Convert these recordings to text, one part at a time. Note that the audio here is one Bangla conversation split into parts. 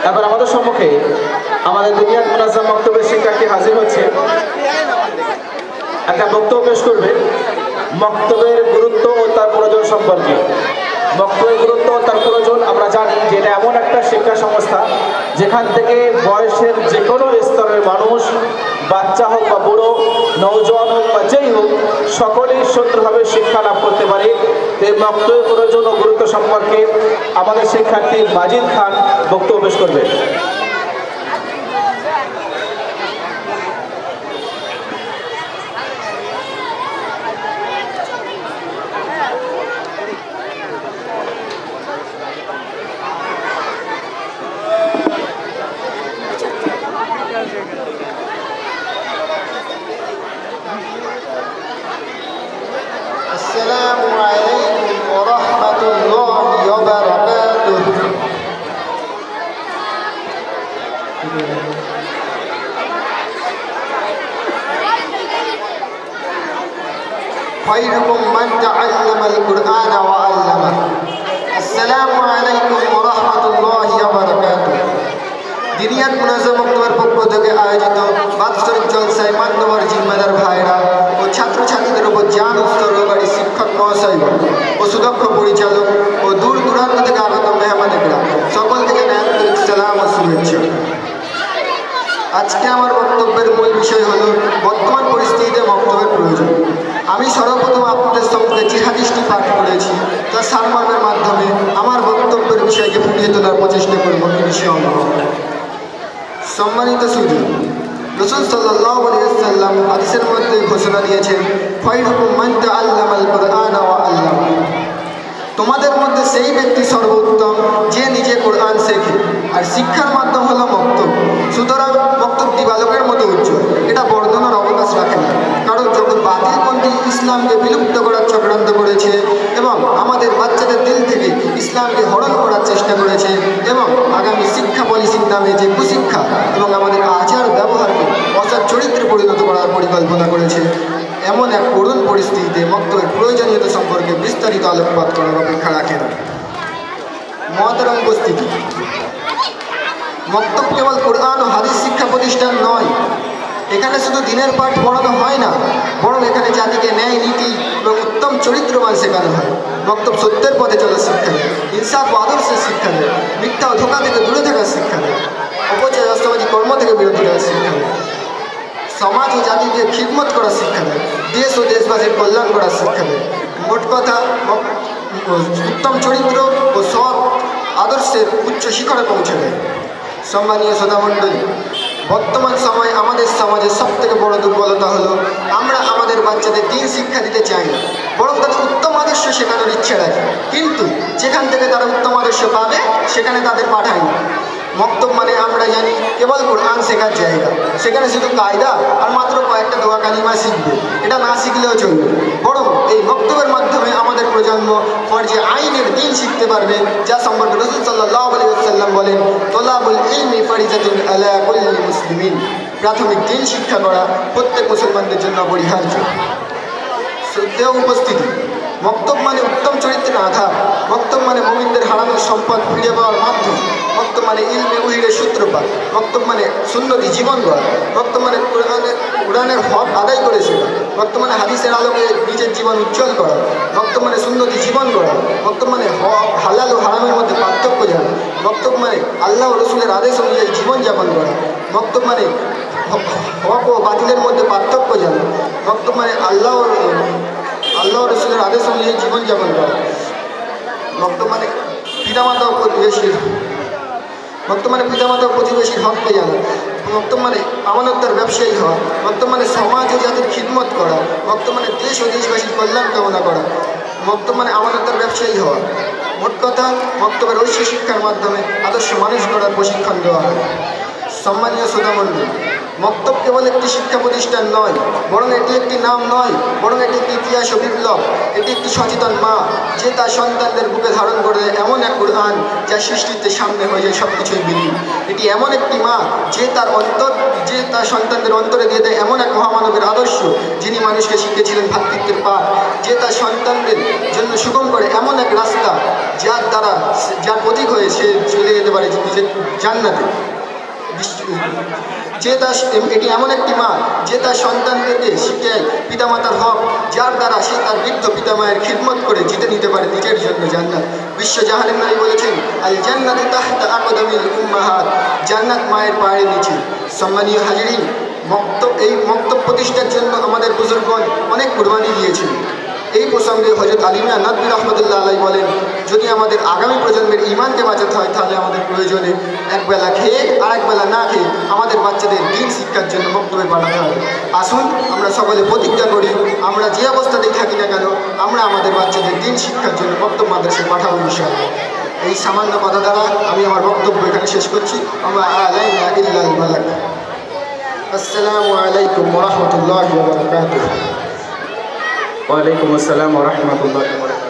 এখন আমাদের সম্মুখে আমাদের দুনিয়ার মুনাজ্জাম বক্তব্যের শিক্ষার্থী হাজির হচ্ছে, একটা বক্তব্য পেশ করবে বক্তব্যের গুরুত্ব ও তার প্রয়োজন সম্পর্কে। বক্তব্যের গুরুত্ব ও তার প্রয়োজন আমরা জানি যে এটা এমন একটা শিক্ষা সংস্থা যেখান থেকে বয়সের যে কোনো স্তরের মানুষ, বাচ্চা হোক বা বুড়ো, নৌজওয়ান হোক বা যেই হোক, সকলেই সুন্দরভাবে শিক্ষা লাভ করতে পারে। এই বক্তব্যের প্রয়োজন ও গুরুত্ব সম্পর্কে আমাদের শিক্ষার্থী মাজিদ খান বক্তব্য পেশ করবে। السلام عليكم ورحمة الله وبركاته. خيركم من تعلم القرآن وعلمه. السلام عليكم ورحمة الله وبركاته. দিনিয়াত মুনাজ্জাম বক্তব্যের পক্ষ থেকে আয়োজিত বাৎসরিক জলসায় মান্যবর জিম্মাদার ভাইরা ও ছাত্রছাত্রীদের উপর জান উৎসর্গকারী শিক্ষক মহাশয় ও সুদক্ষ পরিচালক ও দূর দূরান্ত থেকে আগত মেহমানেরা সকলকে জানাই আন্তরিক সালাম ও শুভেচ্ছা। আজকে আমার বক্তব্যের মূল বিষয় হলো বর্তমান পরিস্থিতিতে বক্তব্যের প্রয়োজন। আমি সর্বপ্রথম আপনাদের সম্মুখে যে হাদিসটি পাঠ করেছি তার সারমর্মের মাধ্যমে আমার বক্তব্যের বিষয়কে ফুটিয়ে তোলার প্রচেষ্টা করব ইনশাআল্লাহ। সম্মানিত সুধী, রাসূল সাল্লাল্লাহু আলাইহি ওয়াসাল্লাম হাদিসের মধ্যে ঘোষণা দিয়েছেন, খায়রুকুম মান তাআল্লামাল কুরআন ওয়া আল্লামা। তোমাদের মধ্যে সেই ব্যক্তি সর্বোত্তম যে নিজে কোরআন শেখে, আর শিক্ষার মাধ্যম হলো বক্তব্য। সুতরাং বক্তব্যটি বালকের মতো উজ্জ্বল, এটা বর্ণনার অবকাশ রাখে না। কারণ যখন বাতিলপন্থী ইসলামকে বিলুপ্ত করার চক্রান্ত করেছে এবং আমাদের বাচ্চাদের দিল থেকে ইসলামকে হরণ করার চেষ্টা করেছে এবং আগামী শিক্ষা পলিসির নামে যে কুশিক্ষা এবং আমাদের আচার ব্যবহারকে অসৎ চরিত্রে পরিণত করার পরিকল্পনা করেছে, এমন এক করুণ পরিস্থিতিতে বক্তব্যের প্রয়োজনীয়তা সম্পর্কে বিস্তারিত আলোকপাত করার অপেক্ষা রাখে না। মহতরম উপস্থিতি, বক্তব্য কেবল কোরআন ও হাদিস শিক্ষা প্রতিষ্ঠান নয়। এখানে শুধু দিনের পাঠ পড়ানো হয় না, বরং এখানে জাতিকে ন্যায় নীতি এবং উত্তম চরিত্রবান শেখানো হয়। বক্তব্য সত্যের পথে চলার শিক্ষা দেয়, ইনসাফ ও আদর্শের শিক্ষা দেয়, মিথ্যা ও ধোঁকা থেকে দূরে থাকার শিক্ষা দেয়, অপচয় অসামাজিক কর্ম থেকে বিরত থাকার শিক্ষা দেয়, সমাজ ও জাতিকে খিদমত করার শিক্ষা দেয়, দেশ ও দেশবাসীর কল্যাণ করার শিক্ষা দেয়। মোট কথা, উত্তম চরিত্র ও সৎ আদর্শের উচ্চ শিখরে পৌঁছে দেয়। সম্মানীয় শ্রোতামণ্ডলী, বর্তমান সময়ে আমাদের সমাজের সবথেকে বড় দুর্বলতা হলো আমরা আমাদের বাচ্চাদের দিন শিক্ষা দিতে চাই না, বরং তাদের উত্তম আদর্শ শেখানোর ইচ্ছে রাখি। কিন্তু যেখান থেকে তারা উত্তম আদর্শ পাবে সেখানে তাদের পাঠায় না। মক্তব মানে আমরা জানি কেবল কোরআন শেখার জায়গা, সেখানে শুধু কায়দা আর মাত্র কয়েকটা দোয়া কালিমা শিখবে, এটা না শিখলেও চলবে। বরং এই বক্তব্যের মাধ্যমে আমাদের প্রজন্ম ফরজে আইনের দিন শিখতে পারবে, যা সম্পর্কে রাসূল সাল্লাল্লাহু আলাইহি ওয়াসাল্লাম বলেন, তলাবুল ইলমি ফারিজাতুন আলা কুল্লি মুসলিমিন। প্রাথমিক দিন শিক্ষা করা প্রত্যেক মুসলমানদের জন্য অপরিহার্য। শ্রদ্ধেয় উপস্থিতি, বক্তব্য মানে উত্তম চরিত্রের আধার, বক্তব্য মানে মুমিনদের হারানো সম্পদ ফিরে পাওয়ার মাধ্যম, বক্তব্য মানে ইলমে ওহীর সূত্রপাত, বক্তব্য মানে সুন্নতি জীবন গড়া, বক্তব্য মানে কোরআনের হক আদায় করেছে, বক্তব্য মানে হাদিসের আলোকে নিজের জীবন উজ্জ্বল করা, বক্তব্য মানে সুন্নতি জীবন গড়া, বক্তব্য মানে হক হালাল ও হারামের মধ্যে পার্থক্য জানা, বক্তব্য মানে আল্লাহ ও রসুলের আদেশ অনুযায়ী জীবনযাপন করা, বক্তব্য মানে হক ও বাতিলের মধ্যে পার্থক্য জানা, বক্তব্য মানে আল্লাহ রসুলের আদেশ অনুযায়ী জীবনযাপন করা, বক্তব্য মানে পিতামাতা ও প্রতিবেশীর হককে জানা, বক্তব্য মানে আমানতদার ব্যবসায়ী হওয়া, বক্তব্য মানে সমাজ ও জাতির খিদমত করা, বক্তব্য মানে দেশ ও দেশবাসীর কল্যাণ কামনা করা, বক্তব্য মানে আমানতদার ব্যবসায়ী হওয়া। মোট কথা, বক্তব্যের ঐশ্য শিক্ষার মাধ্যমে আদর্শ মানুষ গড়ার প্রশিক্ষণ দেওয়া হয়। সম্মানীয় শ্রোতামণ্ডলী, বক্তব্য কেবল একটি শিক্ষা প্রতিষ্ঠান নয়, বরং এটি একটি নাম নয়, বরং এটি একটি ইতিহাস ও বিপ্লব। এটি একটি সচেতন মা যে তার সন্তানদের বুকে ধারণ করে এমন এক কোরআন যা সৃষ্টিতে সামনে হয়ে যায় সব কিছুই বিলীন। এটি এমন একটি মা যে তার সন্তানদের অন্তরে দিয়ে দেয় এমন এক মহামানবের আদর্শ যিনি মানুষকে শিখিয়েছিলেন ভ্রাতৃত্বের পাঠ, যে তার সন্তানদের জন্য সুগম করে এমন এক রাস্তা যার প্রতীক হয়ে সে চলে যেতে যেতে পারে জান্নাতে। যে তার এটি এমন একটি মা যে তার সন্তানদেরকে শিখায় পিতামাতার হক, যার দ্বারা সে তার বৃদ্ধ পিতামায়ের খিদমত করে জিতে নিতে পারে নিজের জন্য জান্নাত। বিশ্ব জাহালিম নবী বলেছেন, আল জান্নাতু তাহতা আকদামিল উম্মাহাত, জান্নাত মায়ের পায়ের নিচে। সম্মানীয় হাজিরিন, এই মক্তব প্রতিষ্ঠার জন্য আমাদের বুজুর্গগণ অনেক কুরবানি দিয়েছেন। এই প্রসঙ্গে হযরত আলী মিয়া নাদভী রহমতুল্লাহ আলাইহি বলেন, যদি আমাদের আগামী প্রজন্মের ঈমানকে বাঁচাতে হয় তাহলে আমাদের প্রয়োজনে একবেলা খেয়ে আর একবেলা না খেয়ে আমাদের বাচ্চাদের দ্বীন শিক্ষার জন্য মক্তবে পাঠাতে হবে। আসুন আমরা সকলে প্রতিজ্ঞা করি, আমরা যে অবস্থাতেই থাকি না কেন আমরা আমাদের বাচ্চাদের দ্বীন শিক্ষার জন্য মক্তব মাদ্রাসায় পাঠাবো ইনশাআল্লাহ। এই সামান্য কথা দ্বারা আমি আমার বক্তব্য এখানে শেষ করছি। ওয়া আলাইনা ইল্লাল বালাগ। আসসালামু আলাইকুম ওয়া রাহমাতুল্লাহি ওয়া বারাকাতুহু। ওয়ালাইকুম আসসালাম ওয়া রাহমাতুল্লাহি ওয়া বারাকাতুহু।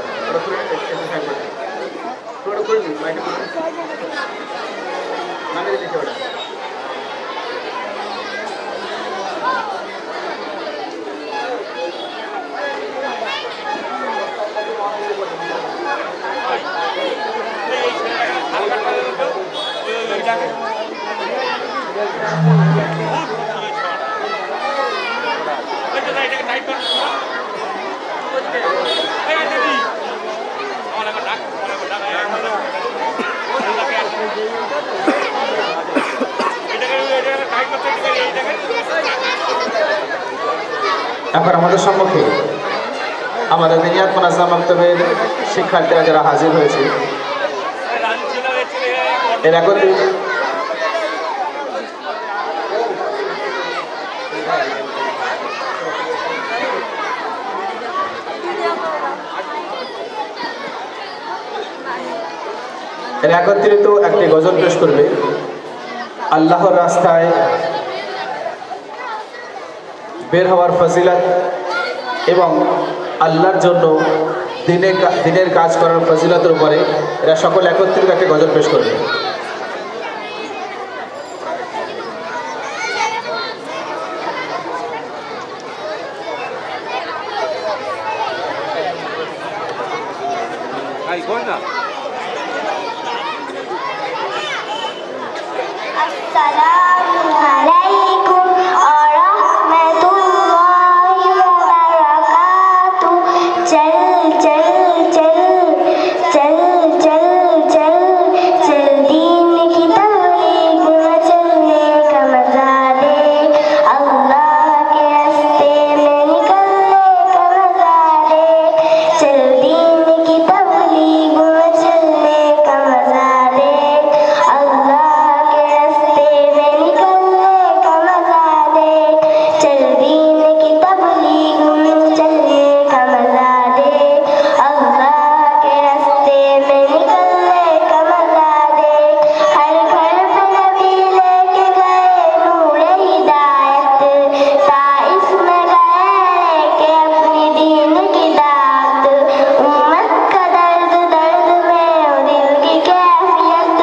এখন আমাদের সম্মুখে আমাদের দিনিয়াত মুনাজ্জাম মাকতাবের শিক্ষার্থীরা যারা হাজির হয়েছে, এর একত্রিত একটি গজল পেশ করবে। আল্লাহর রাস্তায় বের হওয়ার ফজিলত এবং আল্লাহর জন্য দিনের কাজ করার ফজিলতের উপরে এরা সকল একত্রিত একটি গজল পেশ করবে। আসসালামু আলাইকুম ওয়া রাহমাতুল্লাহি ওয়া বারাকাতুহু। চল চল চল চল চল চল চল दीन की तबलीग में चलने का मजा दे, अल्लाह के रास्ते में निकलने का मजा दे। चल दीन की तबलीग में चलने का मजा दे, अल्लाह के रास्ते में निकलने का मजा दे। चल दीन की तबलीग में चलने का मजा दे, अल्लाह के रास्ते में निकलने का मजा दे। हर घर पे नबी लेके गए नूर हिदायत, ताइफ में गए लेके अपनी दीन की दात। उम्मत का दर्द दर्द में और दिल की कैफियत,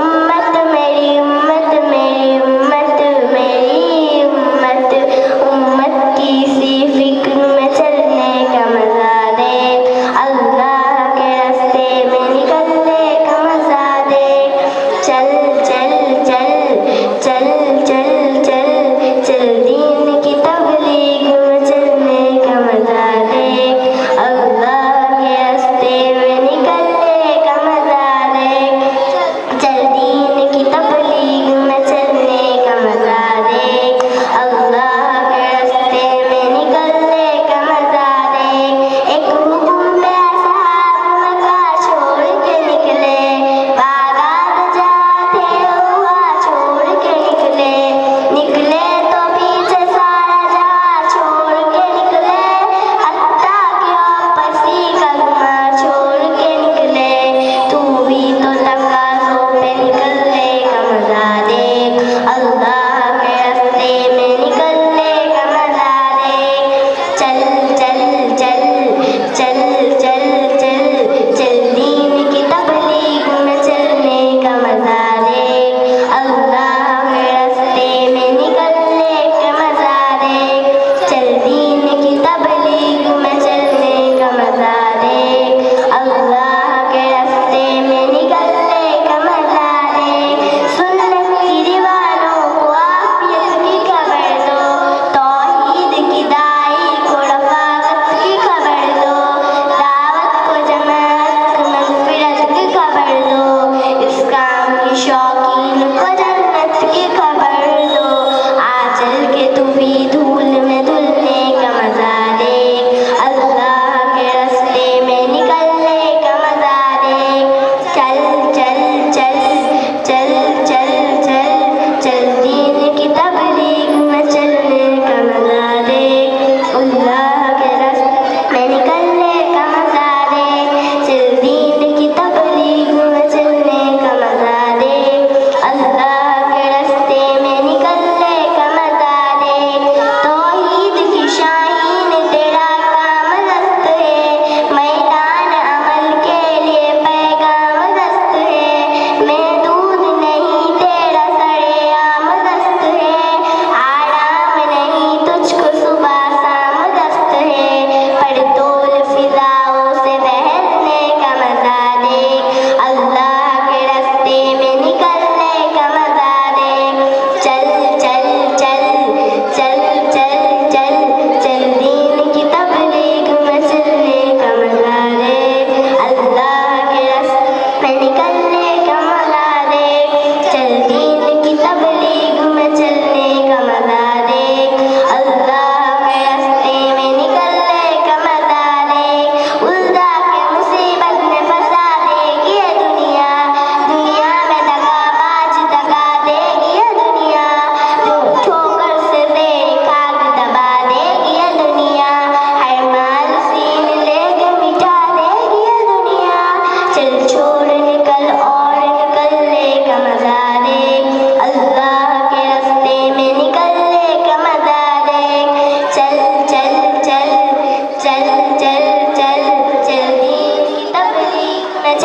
उम्मत मेरी उम्मत मेरी उम्मत मेरी उम्मत, उम्मत की सी फिक्र में चलने का मजा दे, अल्लाह के रास्ते में निकलने का मजा दे। चल चल चल चल चल चल चल दीन की तबलीग में चलने का मजा दे, अल्लाह के रास्ते में निकलने का मजा दे। चल दीन की तबलीग में चलने का मजा दे, अल्लाह के रास्ते में निकलने का मजा दे। एक हुक्म पे असहाब मक्का छोड़ के निकले, बागात जाते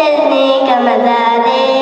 चलने का मजा दे